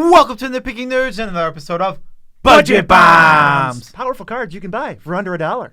Welcome to Nitpicking Nerds and another episode of Budget Bombs! Powerful cards you can buy for under $1.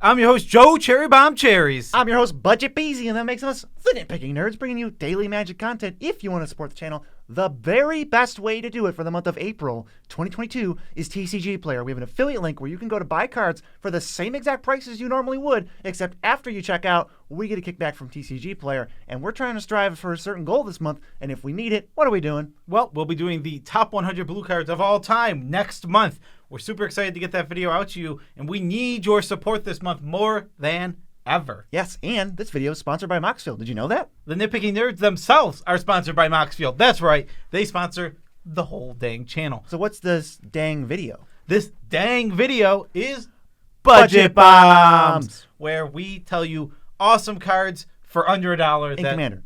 I'm your host, Joe Cherry Bomb Cherries. I'm your host, Budget Beezy, and that makes us the Nitpicking Nerds, bringing you daily magic content. If you want to support the channel, the very best way to do it for the month of April 2022 is TCG Player. We have an affiliate link where you can go to buy cards for the same exact prices you normally would, except after you check out, we get a kickback from TCG Player, and we're trying to strive for a certain goal this month, and if we meet it, what are we doing? Well, we'll be doing the top 100 blue cards of all time next month. We're super excited to get that video out to you, and we need your support this month more than ever. Yes, and this video is sponsored by Maxfield. Did you know that? The Nitpicking Nerds themselves are sponsored by Maxfield. That's right. They sponsor the whole dang channel. So what's this dang video? This dang video is Budget Bombs, where we tell you awesome cards for under $1. In Commander.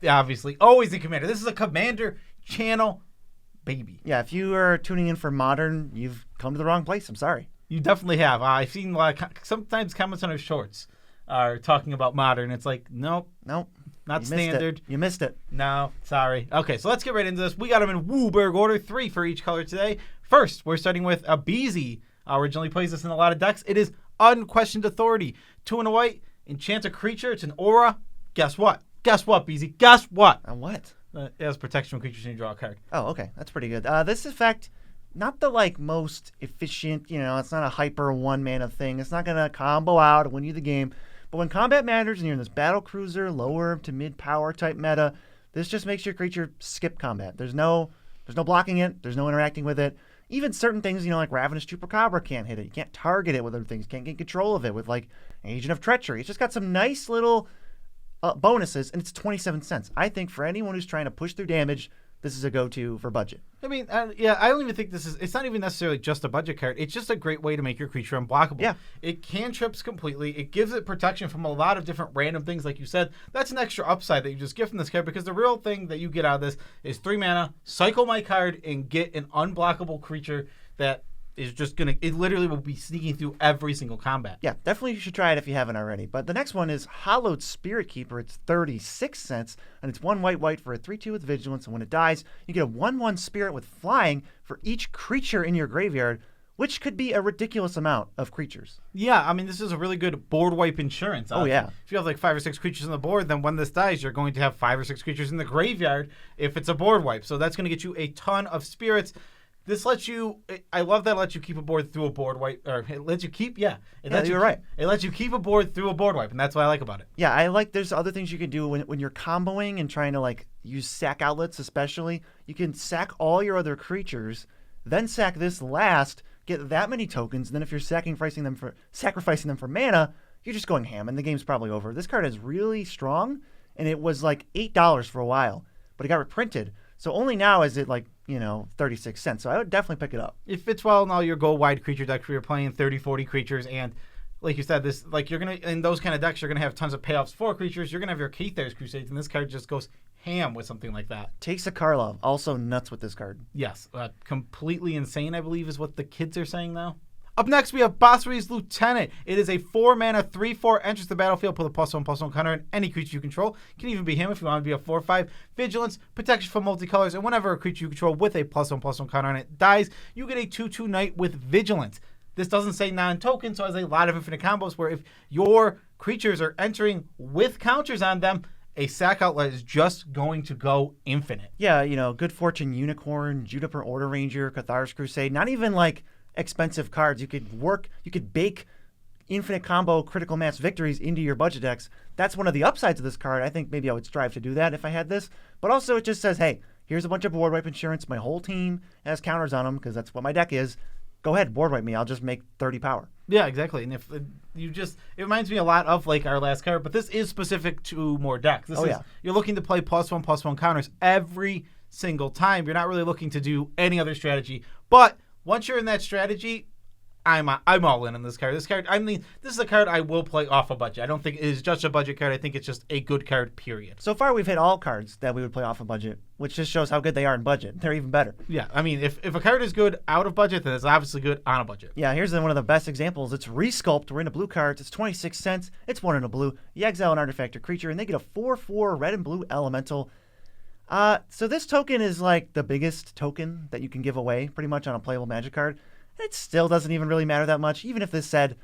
Obviously, always in Commander. This is a Commander channel, baby. Yeah, if you are tuning in for Modern, you've come to the wrong place. I'm sorry. You definitely have. I've seen a lot of sometimes comments on our shorts are talking about Modern. It's like, nope, not you standard. You missed it. No, sorry. Okay, so let's get right into this. We got them in Wooberg order, 3 for each color today. First, we're starting with a Beezy. Originally plays this in a lot of decks. It is Unquestioned Authority. 2 and a white. Enchant a creature. It's an aura. Guess what? Guess what, Beezy? Guess what? What? It has protection from creatures and you draw a card. Oh, okay. That's pretty good. This effect, not the most efficient, it's not a hyper one mana thing. It's not going to combo out and win you the game. But when combat matters and you're in this battle cruiser, lower to mid power type meta, this just makes your creature skip combat. There's no blocking it. There's no interacting with it. Even certain things, like Ravenous Chupacabra can't hit it. You can't target it with other things. You can't get control of it with Agent of Treachery. It's just got some nice little bonuses, and it's 27 cents. I think for anyone who's trying to push through damage, this is a go-to for budget. I mean, yeah, I don't even think it's not even necessarily just a budget card. It's just a great way to make your creature unblockable. Yeah. It cantrips completely. It gives it protection from a lot of different random things, like you said. That's an extra upside that you just get from this card, because the real thing that you get out of this is 3 mana, cycle my card, and get an unblockable creature that is just it literally will be sneaking through every single combat. Yeah, definitely you should try it if you haven't already. But the next one is Hallowed Spirit Keeper. It's 36 cents, and it's 1 white for a 3/2 with Vigilance, and when it dies, you get a 1/1 Spirit with Flying for each creature in your graveyard, which could be a ridiculous amount of creatures. Yeah, I mean, this is a really good board wipe insurance. Oh, yeah. If you have 5 or 6 creatures on the board, then when this dies, you're going to have 5 or 6 creatures in the graveyard if it's a board wipe. So that's going to get you a ton of spirits. This lets you, I love that it lets you keep a board through a board wipe, or it lets you keep, you're right. It lets you keep a board through a board wipe, and that's what I like about it. Yeah, I like there's other things you can do when you're comboing and trying to use sack outlets especially. You can sack all your other creatures, then sack this last, get that many tokens, and then if you're sacrificing them for mana, you're just going ham, and the game's probably over. This card is really strong, and it was $8 for a while, but it got reprinted. So only now is it 36 cents. So I would definitely pick it up. It fits well in all your go-wide creature decks where you're playing 30, 40 creatures. And like you said, this you're going to, in those kind of decks, you're going to have tons of payoffs for creatures. You're going to have your Kether's Crusades, and this card just goes ham with something like that. Takes a Karlov. Also nuts with this card. Yes. Completely insane, I believe, is what the kids are saying now. Up next, we have Basri's Lieutenant. It is a 4-mana, 3/4, enters the battlefield, put a +1/+1 counter on any creature you control. Can even be him if you want to be a 4/5. Vigilance, protection from multicolors, and whenever a creature you control with a +1/+1 counter on it dies, you get a 2/2 Knight with Vigilance. This doesn't say non-token, so it has a lot of infinite combos where if your creatures are entering with counters on them, a sack outlet is just going to go infinite. Yeah, Good Fortune Unicorn, Juniper Order Ranger, Cathar's Crusade, not even expensive cards. You could bake infinite combo critical mass victories into your budget decks. That's one of the upsides of this card. I think maybe I would strive to do that if I had this. But also it just says, hey, here's a bunch of board wipe insurance. My whole team has counters on them because that's what my deck is. Go ahead, board wipe me. I'll just make 30 power. Yeah, exactly. And if it reminds me a lot of our last card, but this is specific to more decks. You're looking to play +1/+1 counters every single time. You're not really looking to do any other strategy. But once you're in that strategy, I'm all in on this card. This card, I mean, this is a card I will play off a budget. I don't think it is just a budget card. I think it's just a good card, period. So far, we've hit all cards that we would play off a budget, which just shows how good they are in budget. They're even better. Yeah, I mean, if a card is good out of budget, then it's obviously good on a budget. Yeah, here's one of the best examples. It's Resculpt. We're into blue cards. It's 26 cents. It's 1 in a blue. You exile an artifact or creature, and they get a 4/4 red and blue elemental. So this token is like the biggest token that you can give away pretty much on a playable Magic card. It still doesn't even really matter that much. Even if this said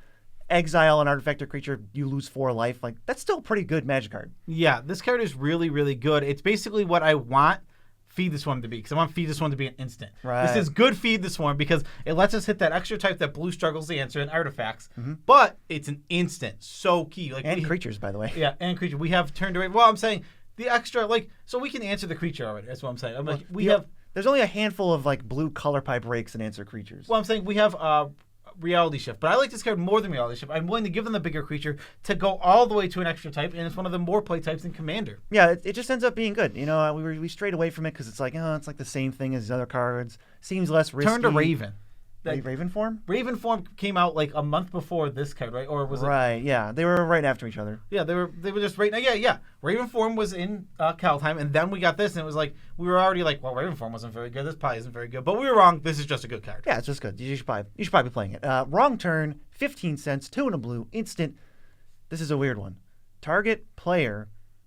exile an artifact or creature, you lose 4 life. Like, that's still a pretty good Magic card. Yeah, this card is really, really good. It's basically what I want Feed the Swarm to be, because I want Feed the Swarm to be an instant. Right. This is good Feed the Swarm because it lets us hit that extra type that blue struggles to answer in artifacts, but it's an instant. So key. Like And creatures, by the way. Yeah, and creature. We have turned away. Well, I'm saying the extra, like, so we can answer the creature already. That's what I'm saying. I'm like, There's only a handful of like blue color pie breaks and answer creatures. Well, I'm saying we have Reality Shift, but I like this card more than Reality Shift. I'm willing to give them the bigger creature to go all the way to an extra type, and it's one of the more play types in Commander. Yeah, it just ends up being good. You know, we strayed away from it because it's like, it's like the same thing as the other cards. Seems less risky. Turn to Raven. Raven form? Raven form came out like a month before this card, right? Or was it? Right, yeah. They were right after each other. Yeah, they were just right now. Yeah. Raven form was in Kaldheim, and then we got this, and it was like, we were already like, well, Raven form wasn't very good. This probably isn't very good. But we were wrong. This is just a good card. Yeah, it's just good. You should probably be playing it. Wrong turn, 15 cents, 2 in a blue, instant. This is a weird one. Target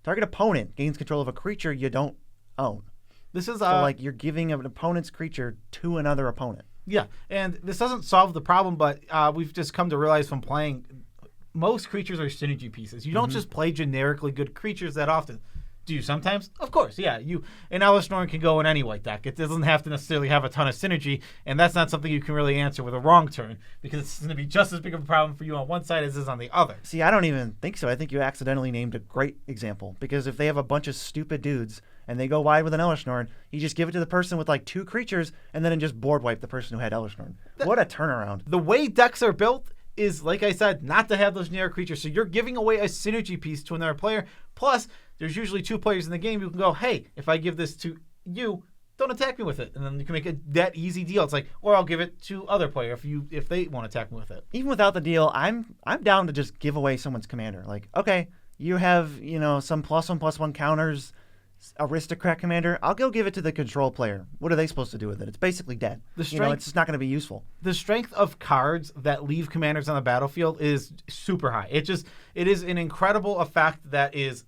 opponent gains control of a creature you don't own. This is so like you're giving an opponent's creature to another opponent. Yeah, and this doesn't solve the problem, but we've just come to realize from playing, most creatures are synergy pieces. You don't just play generically good creatures that often. Do you sometimes? Of course, yeah. An Alisnorn can go in any white deck. It doesn't have to necessarily have a ton of synergy, and that's not something you can really answer with a wrong turn, because it's going to be just as big of a problem for you on one side as it is on the other. See, I don't even think so. I think you accidentally named a great example, because if they have a bunch of stupid dudes and they go wide with an Alisnorn, you just give it to the person with like 2 creatures and then just board wipe the person who had Alisnorn. What a turnaround. The way decks are built is, like I said, not to have those generic creatures. So you're giving away a synergy piece to another player. Plus, there's usually 2 players in the game who can go, hey, if I give this to you, don't attack me with it. And then you can make that easy deal. It's like, or I'll give it to other player if they want to attack me with it. Even without the deal, I'm down to just give away someone's commander. Like, okay, you have, some +1/+1 counters, aristocrat commander. I'll go give it to the control player. What are they supposed to do with it? It's basically dead. It's just not going to be useful. The strength of cards that leave commanders on the battlefield is super high. It is an incredible effect that is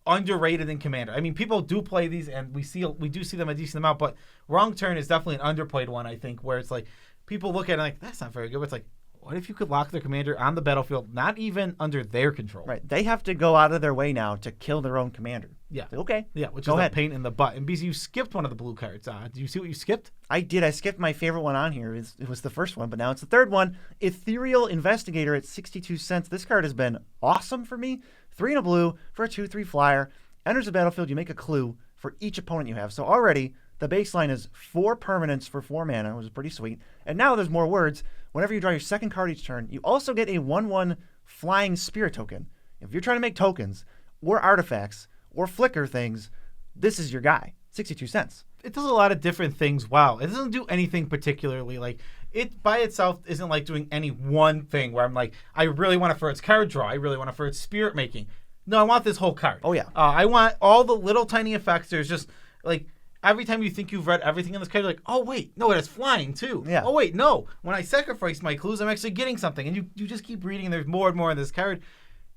underrated in Commander. I mean, people do play these, and we do see them a decent amount, but Wrong Turn is definitely an underplayed one, I think, where it's like people look at it like, that's not very good. But it's like, what if you could lock their commander on the battlefield, not even under their control? Right. They have to go out of their way now to kill their own commander. Yeah. Okay. Yeah, which go is ahead. a pain in the butt. And because you skipped one of the blue cards. Do you see what you skipped? I did. I skipped my favorite one on here. It was the first one, but now it's the third one. Ethereal Investigator at 62 cents. This card has been awesome for me. 3 in a blue for a 2/3 flyer. Enters the battlefield, you make a clue for each opponent you have. So already, the baseline is 4 permanents for 4 mana, which is pretty sweet. And now there's more words. Whenever you draw your second card each turn, you also get a 1/1 flying spirit token. If you're trying to make tokens, or artifacts, or flicker things, this is your guy. 62 cents. It does a lot of different things. Wow. It doesn't do anything particularly. Like, it by itself isn't like doing any one thing where I'm like, I really want it for its card draw. I really want it for its spirit making. No, I want this whole card. Oh, yeah. I want all the little tiny effects. There's just, like, every time you think you've read everything in this card, you're like, oh, wait, no, it has flying, too. Yeah. Oh, wait, no. When I sacrifice my clues, I'm actually getting something. And you just keep reading, and there's more and more in this card.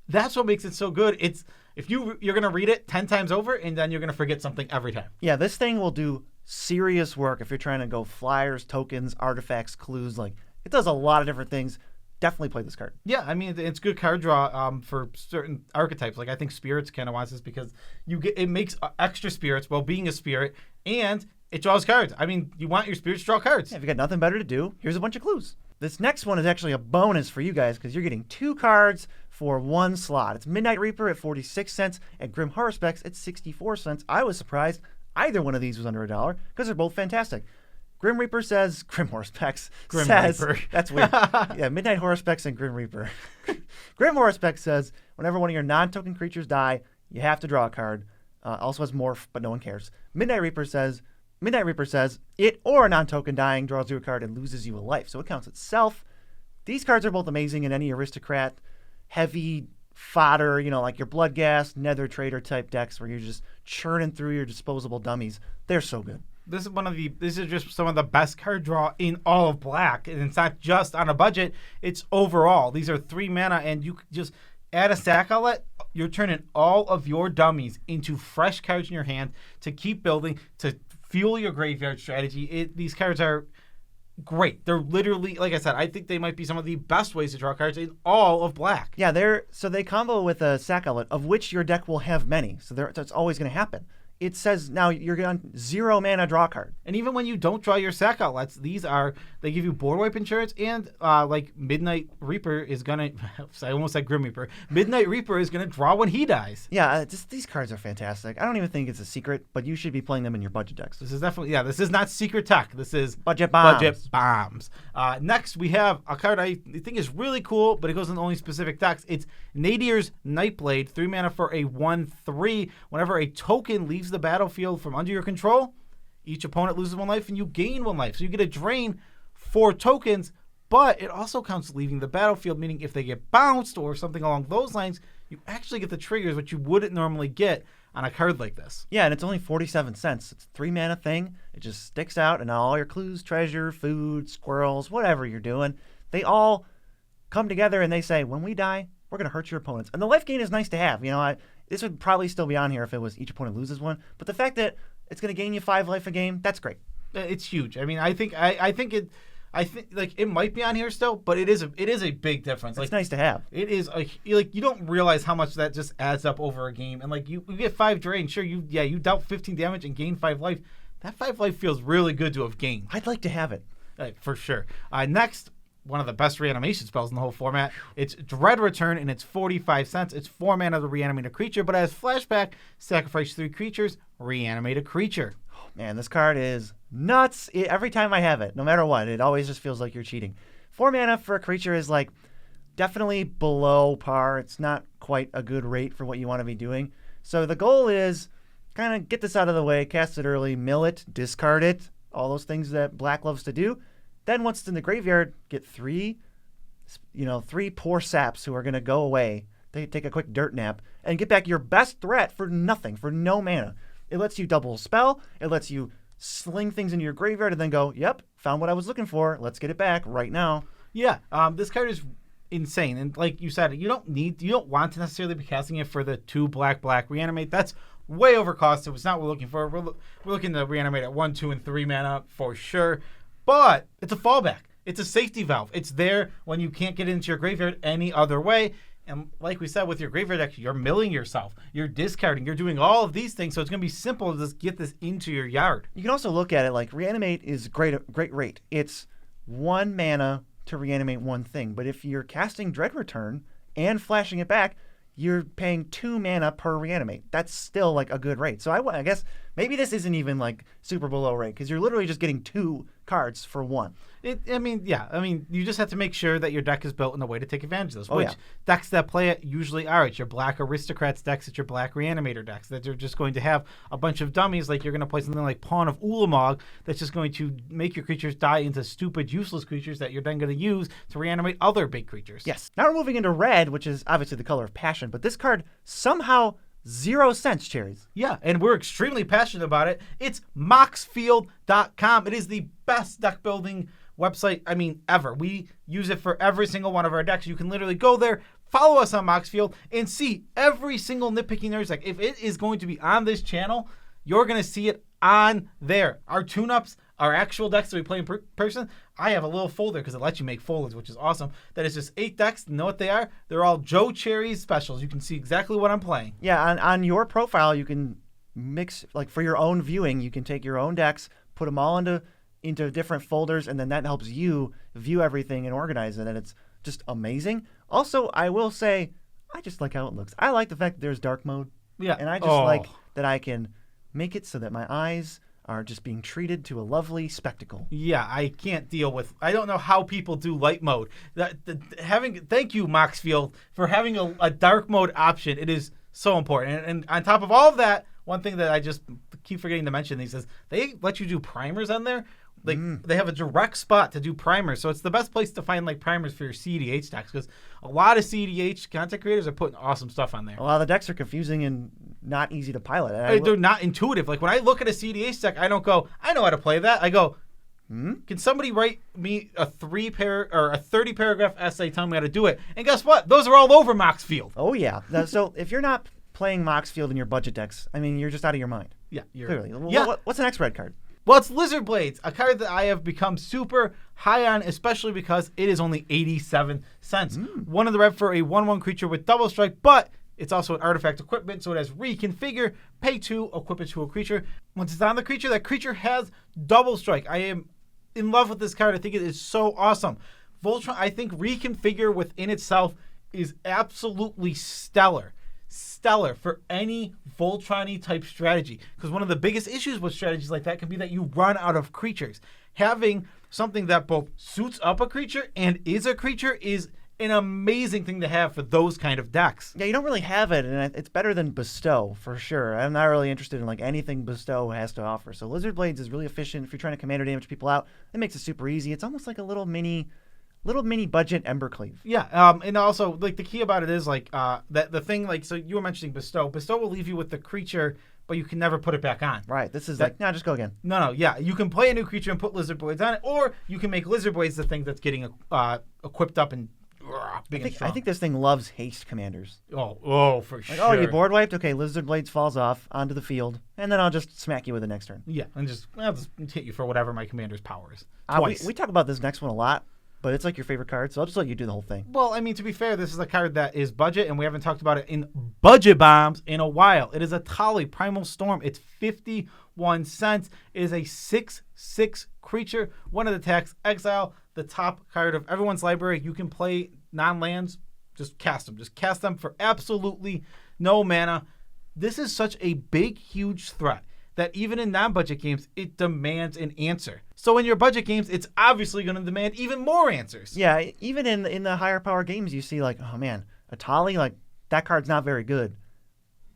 That's what makes it so good. It's if you're going to read it 10 times over, and then you're going to forget something every time. Yeah, this thing will do serious work if you're trying to go flyers, tokens, artifacts, clues. Like, it does a lot of different things. Definitely play this card. Yeah, I mean, it's good card draw for certain archetypes. Like, I think Spirits kind of wants this because it makes extra spirits while being a spirit, and it draws cards. I mean, you want your spirits to draw cards. Yeah, if you got nothing better to do, here's a bunch of clues. This next one is actually a bonus for you guys because you're getting 2 cards for 1 slot. It's Midnight Reaper at 46 cents and Grim Haruspex at 64 cents. I was surprised either one of these was under $1 because they're both fantastic. Grim Reaper says, Grim Haruspex says, Reaper. That's weird. Yeah, Midnight Haruspex and Grim Reaper. Grim Haruspex says, whenever one of your non-token creatures die, you have to draw a card. Also has morph, but no one cares. Midnight Reaper says, it or a non-token dying draws you a card and loses you a life. So it counts itself. These cards are both amazing in any aristocrat, heavy fodder, like your Blood Gas, Nether Trader type decks where you're just churning through your disposable dummies. They're so good. This is just some of the best card draw in all of Black, and it's not just on a budget. It's overall. These are 3 mana, and you just add a sack outlet. You're turning all of your dummies into fresh cards in your hand to keep building, to fuel your graveyard strategy. These cards are great. They're literally, like I said, I think they might be some of the best ways to draw cards in all of Black. Yeah, they combo with a sack outlet, of which your deck will have many. So that's always going to happen. It says now you're on 0 mana draw card. And even when you don't draw your sack outlets, they give you board wipe insurance, and like Midnight Reaper is gonna, I almost said Grim Reaper. Midnight Reaper is gonna draw when he dies. Yeah, these cards are fantastic. I don't even think it's a secret, but you should be playing them in your budget decks. This is definitely, this is not secret tech. This is budget bombs. Budget bombs. Next, we have a card I think is really cool, but it goes in only specific decks. It's Nadier's Nightblade, 3 mana for a 1/3. Whenever a token leaves the battlefield from under your control, each opponent loses 1 life and you gain 1 life. So you get to drain 4 tokens, but it also counts leaving the battlefield, meaning if they get bounced or something along those lines, you actually get the triggers, which you wouldn't normally get on a card like this. Yeah, and it's only 47 cents. It's a 3 mana thing. It just sticks out, and all your clues, treasure, food, squirrels, whatever you're doing, they all come together and they say, when we die, we're going to hurt your opponents. And the life gain is nice to have. This would probably still be on here if it was each opponent loses 1. But the fact that it's going to gain you 5 life a game, that's great. It's huge. I mean, I think like it might be on here still, but it is a big difference. It's nice to have. It is you don't realize how much that just adds up over a game. And like you get 5 drain, sure you dealt 15 damage and gained 5 life. That 5 life feels really good to have gained. I'd like to have it. For sure. Next, one of the best reanimation spells in the whole format. It's Dread Return, and it's 45 cents. It's 4 mana to reanimate a creature, but as flashback, sacrifice 3 creatures, reanimate a creature. Oh, man, this card is nuts. Every time I have it, no matter what, it always just feels like you're cheating. 4 mana for a creature is like definitely below par. It's not quite a good rate for what you want to be doing. So the goal is kind of get this out of the way, cast it early, mill it, discard it, all those things that Black loves to do. Then once it's in the graveyard, get 3 poor saps who are going to go away. They take a quick dirt nap and get back your best threat for nothing, for no mana. It lets you double spell. It lets you sling things into your graveyard and then go, yep, found what I was looking for. Let's get it back right now. Yeah, this card is insane. And like you said, you don't want to necessarily be casting it for the 2 black reanimate. That's way overcosted. It's not what we're looking for. We're looking to reanimate at 1, 2, and 3 mana for sure. But it's a fallback. It's a safety valve. It's there when you can't get into your graveyard any other way. And like we said, with your graveyard deck, you're milling yourself. You're discarding. You're doing all of these things. So it's going to be simple to just get this into your yard. You can also look at it like reanimate is great rate. It's 1 mana to reanimate 1 thing. But if you're casting Dread Return and flashing it back, you're paying 2 mana per reanimate. That's still like a good rate. So I guess maybe this isn't even like super below rate because you're literally just getting 2 cards for 1. You just have to make sure that your deck is built in a way to take advantage of this, decks that play it usually are. It's your Black Aristocrats decks, it's your Black Reanimator decks that are just going to have a bunch of dummies. Like you're going to play something like Pawn of Ulamog that's just going to make your creatures die into stupid, useless creatures that you're then going to use to reanimate other big creatures. Yes. Now we're moving into red, which is obviously the color of passion, but this card somehow 0 cents, Cherries. Yeah, and we're extremely passionate about it. It's Maxfield.com. It is the best deck building website, ever. We use it for every single one of our decks. You can literally go there, follow us on Maxfield, and see every single Nitpicking Nerds deck. If it is going to be on this channel, you're going to see it on there. Our tune-ups, our actual decks that we play in person, I have a little folder because it lets you make folders, which is awesome. That is just 8 decks. You know what they are? They're all Joe Cherry's specials. You can see exactly what I'm playing. Yeah, on your profile, you can mix, like for your own viewing, you can take your own decks, put them all into different folders, and then that helps you view everything and organize it, and it's just amazing. Also, I will say, I just like how it looks. I like the fact that there's dark mode. Yeah. And I just like that I can make it so that my eyes are just being treated to a lovely spectacle. Yeah, I can't deal with. I don't know how people do light mode. Thank you, Maxfield, for having a dark mode option. It is so important. And on top of all of that, one thing that I just keep forgetting to mention, he says they let you do primers on there, Like they have a direct spot to do primers, so it's the best place to find like primers for your CDH decks because a lot of CDH content creators are putting awesome stuff on there. A lot of the decks are confusing and not easy to pilot. They're not intuitive. Like when I look at a CDH deck, I don't go, I know how to play that. I go, can somebody write me a 30 paragraph essay telling me how to do it? And guess what? Those are all over Maxfield. Oh yeah. So if you're not playing Maxfield in your budget decks, I mean, you're just out of your mind. Yeah, Clearly. Yeah. What's the next red card? Well, it's Lizard Blades, a card that I have become super high on, especially because it is only 87 cents. One of the red for a 1/1 creature with double strike, but it's also an artifact equipment, so it has reconfigure, pay 2, equip it to a creature. Once it's on the creature, that creature has double strike. I am in love with this card. I think it is so awesome. Voltron, I think reconfigure within itself is absolutely stellar for any Voltron-y type strategy. Because one of the biggest issues with strategies like that can be that you run out of creatures. Having something that both suits up a creature and is a creature is an amazing thing to have for those kind of decks. Yeah, you don't really have it, and it's better than Bestow, for sure. I'm not really interested in like anything Bestow has to offer. So Lizard Blades is really efficient. If you're trying to commander damage people out, it makes it super easy. It's almost like a little mini budget Embercleave. Yeah, and also like the key about it is like that the thing like so you were mentioning Bestow. Bestow will leave you with the creature, but you can never put it back on. Right. This is like just go again. No, yeah, you can play a new creature and put Lizard Blades on it, or you can make Lizard Blades the thing that's getting equipped up and big and strong. I think this thing loves haste commanders. Oh, for sure. Oh, you board wiped? Okay, Lizard Blades falls off onto the field, and then I'll just smack you with the next turn. Yeah, and I'll just hit you for whatever my commander's power is. Twice. We talk about this next one a lot, but it's like your favorite card, so I'll just let you do the whole thing. Well, I mean, to be fair, this is a card that is budget, and we haven't talked about it in budget bombs in a while. It is a Tali, Primal Storm. It's 51 cents. It is a 6/6 creature. One of the attacks, exile the top card of everyone's library. You can play non-lands, just cast them. Just cast them for absolutely no mana. This is such a big, huge threat that even in non-budget games, it demands an answer. So in your budget games, it's obviously going to demand even more answers. Yeah, even in the higher power games, you see like, oh man, Atali, like that card's not very good.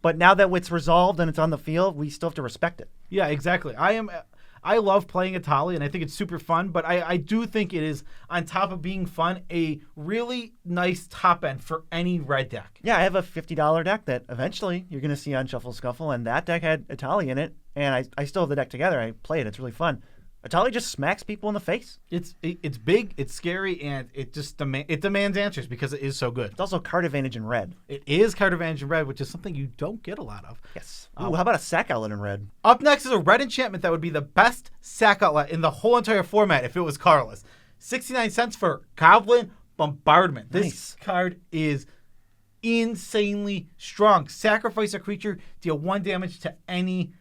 But now that it's resolved and it's on the field, we still have to respect it. Yeah, exactly. I love playing Atali, and I think it's super fun, but I do think it is, on top of being fun, a really nice top end for any red deck. Yeah, I have a $50 deck that eventually you're going to see on Shuffle Scuffle, and that deck had Atali in it, and I still have the deck together. I play it. It's really fun. Atali just smacks people in the face. It's big, it's scary, and it just demands answers because it is so good. It's also card advantage in red. It is card advantage in red, which is something you don't get a lot of. Yes. Ooh, how about a sack outlet in red? Up next is a red enchantment that would be the best sack outlet in the whole entire format if it was colorless. 69 cents for Coplin Bombardment. Nice. This card is insanely strong. Sacrifice a creature, deal 1 damage to any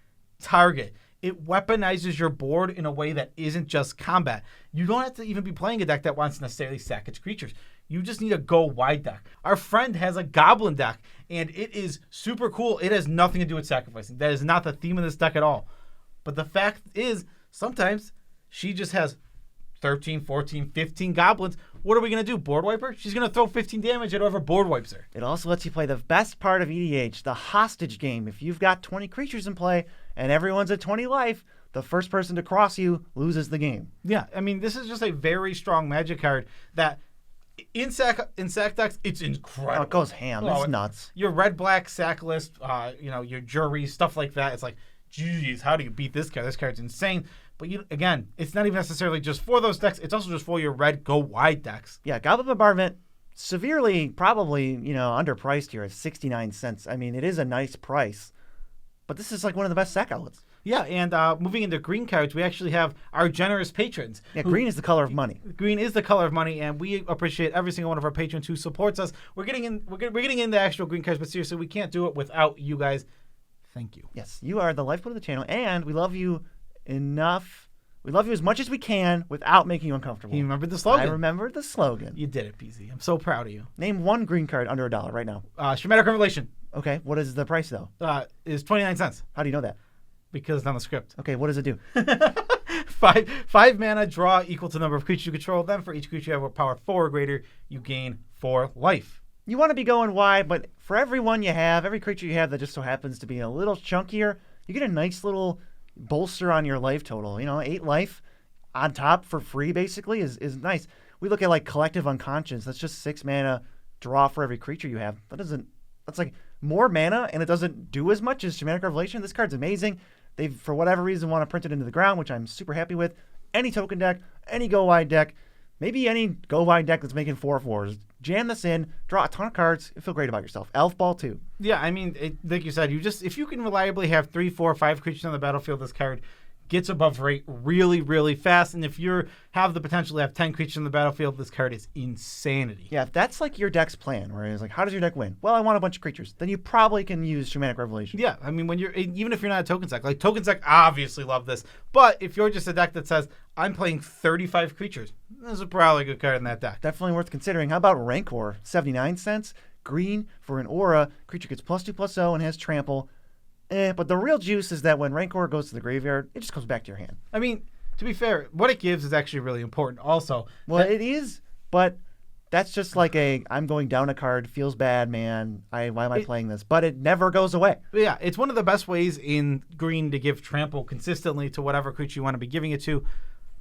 target. It weaponizes your board in a way that isn't just combat. You don't have to even be playing a deck that wants to necessarily sack its creatures. You just need a go wide deck. Our friend has a goblin deck, and it is super cool. It has nothing to do with sacrificing. That is not the theme of this deck at all. But the fact is, sometimes she just has 13, 14, 15 goblins. What are we going to do? Board wipe her? She's going to throw 15 damage at whoever board wipes her. It also lets you play the best part of EDH, the hostage game. If you've got 20 creatures in play and everyone's at 20 life, the first person to cross you loses the game. Yeah, I mean, this is just a very strong Magic card that in sack decks, it's incredible. Oh, it goes ham. It's nuts. Your red-black sack list, your jury, stuff like that. It's like, geez, how do you beat this card? This card's insane. But again, it's not even necessarily just for those decks. It's also just for your red go wide decks. Yeah, Goblin Bombardment, severely, probably, underpriced here at 69 cents. I mean, it is a nice price. But this is like one of the best sack outlets. Yeah, and moving into green cards, we actually have our generous patrons. Yeah, green is the color of money. Green is the color of money, and we appreciate every single one of our patrons who supports us. We're getting into actual green cards, but seriously, we can't do it without you guys. Thank you. Yes, you are the lifeblood of the channel, and we love you enough. We love you as much as we can without making you uncomfortable. You remembered the slogan. I remembered the slogan. You did it, PZ. I'm so proud of you. Name one green card under $1 right now. Schematic Revelation. Okay, what is the price, though? Is 29 cents. How do you know that? Because it's on the script. Okay, what does it do? five mana, draw equal to the number of creatures you control. Then for each creature you have a power 4 or greater, you gain 4 life. You want to be going wide, but for every creature you have that just so happens to be a little chunkier, you get a nice little bolster on your life total. 8 life. on top for free basically is nice. We look at like Collective Unconscious. That's just 6 mana draw for every creature you have. That's like more mana, and it doesn't do as much as Shamanic Revelation. This card's amazing. They've, for whatever reason, want to print it into the ground, which I'm super happy with. Any token deck, any go wide deck, maybe any go wide deck that's making 4/4s. Jam this in, draw a ton of cards, and feel great about yourself. Elf Ball too. Yeah, I mean, like you said, if you can reliably have 3, 4, 5 creatures on the battlefield, this card gets above rate really, really fast. And if you have the potential to have 10 creatures on the battlefield, this card is insanity. Yeah, if that's like your deck's plan, where it's like, how does your deck win? Well, I want a bunch of creatures. Then you probably can use Shamanic Revelation. Yeah, I mean, even if you're not a token deck, like token deck obviously love this. But if you're just a deck that says, I'm playing 35 creatures, this is probably a good card in that deck. Definitely worth considering. How about Rancor? 79 cents. Green for an aura. Creature gets +2/+0 and has trample. But the real juice is that when Rancor goes to the graveyard, it just comes back to your hand. I mean, to be fair, what it gives is actually really important also. Well, it is, but that's just like I'm going down a card, feels bad, man. Why am I playing this? But it never goes away. Yeah, it's one of the best ways in green to give trample consistently to whatever creature you want to be giving it to.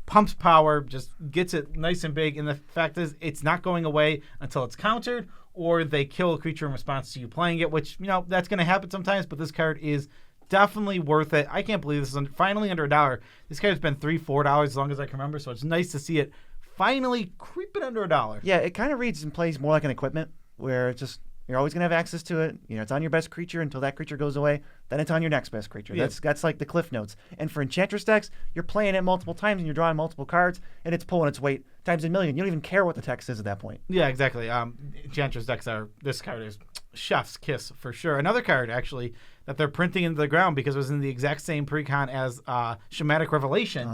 Pumps power, just gets it nice and big. And the fact is, it's not going away until it's countered or they kill a creature in response to you playing it, which, that's going to happen sometimes, but this card is definitely worth it. I can't believe this is finally under $1. This card's been $3, $4 as long as I can remember, so it's nice to see it finally creeping under $1. Yeah, it kind of reads and plays more like an equipment, where it's just, you're always going to have access to it. It's on your best creature until that creature goes away. Then it's on your next best creature. Yeah. That's like the cliff notes. And for Enchantress decks, you're playing it multiple times and you're drawing multiple cards, and it's pulling its weight times a million. You don't even care what the text is at that point. Yeah, exactly. Enchantress decks this card is chef's kiss for sure. Another card, actually, that they're printing into the ground because it was in the exact same precon as Shamanic Revelation.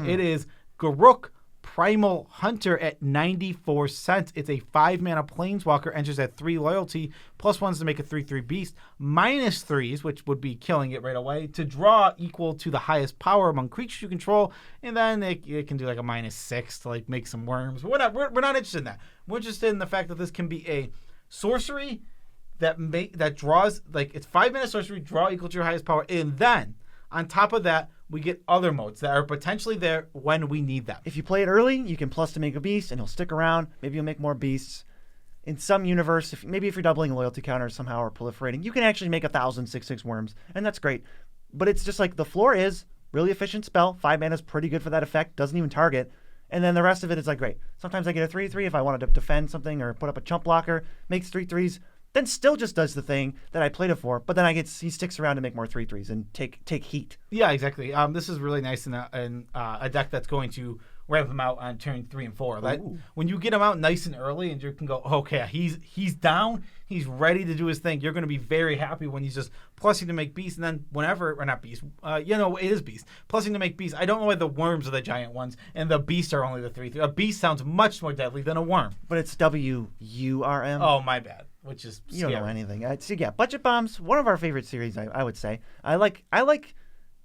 It is Garruk Primal Hunter at 94 cents. It's a 5-mana planeswalker, enters at 3 loyalty, +1s to make a 3/3 beast, -3s, which would be killing it right away, to draw equal to the highest power among creatures you control, and then it can do like a -6 to like make some worms. But we're not interested in that. We're interested in the fact that this can be a sorcery that draws, like, it's 5-mana sorcery, draw equal to your highest power, and then on top of that, we get other modes that are potentially there when we need them. If you play it early, you can plus to make a beast, and he'll stick around. Maybe you'll make more beasts. In some universe, maybe if you're doubling a loyalty counter somehow or proliferating, you can actually make 1,000 6/6 worms, and that's great. But it's just like the floor is really efficient spell. 5 mana is pretty good for that effect. Doesn't even target. And then the rest of it is like great. Sometimes I get a 3/3 if I wanted to defend something or put up a chump blocker, makes 3/3s. Then still just does the thing that I played it for, but then he sticks around to make more 3/3s and take heat. Yeah, exactly. This is really nice in a deck that's going to ramp him out on turn 3 and 4. Like, when you get him out nice and early, and you can go, okay, he's down, he's ready to do his thing. You're going to be very happy when he's just plussing to make beast, and then or not beast, it is beast. Plussing to make beast. I don't know why the worms are the giant ones, and the beasts are only the 3/3. A beast sounds much more deadly than a worm. But it's WURM. Oh, my bad. Which is scary. You don't know anything. So yeah, Budget Bombs, one of our favorite series, I would say. I like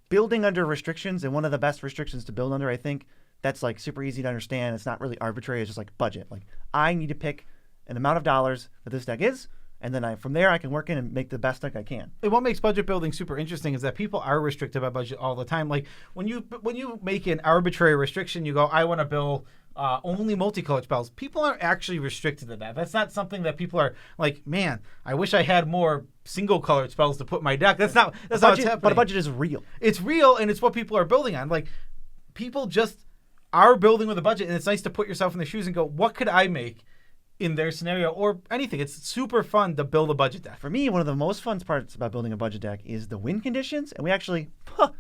building under restrictions, and one of the best restrictions to build under, I think, that's like super easy to understand. It's not really arbitrary. It's just like budget. Like, I need to pick an amount of dollars that this deck is, and then from there I can work in and make the best deck I can. And what makes budget building super interesting is that people are restricted by budget all the time. Like, when you make an arbitrary restriction, you go, I want to build only multicolored spells. People aren't actually restricted to that. That's not something that people are like, man, I wish I had more single-colored spells to put in my deck. That's not what's happening. But a budget is real. It's real, and it's what people are building on. Like, people just are building with a budget, and it's nice to put yourself in their shoes and go, what could I make in their scenario or anything? It's super fun to build a budget deck. For me, one of the most fun parts about building a budget deck is the win conditions. And we actually,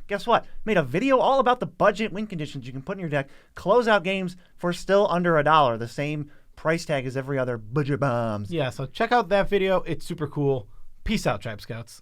guess what? Made a video all about the budget win conditions you can put in your deck. Close out games for still under $1. The same price tag as every other Budget Bombs. Yeah, so check out that video. It's super cool. Peace out, Tribe Scouts.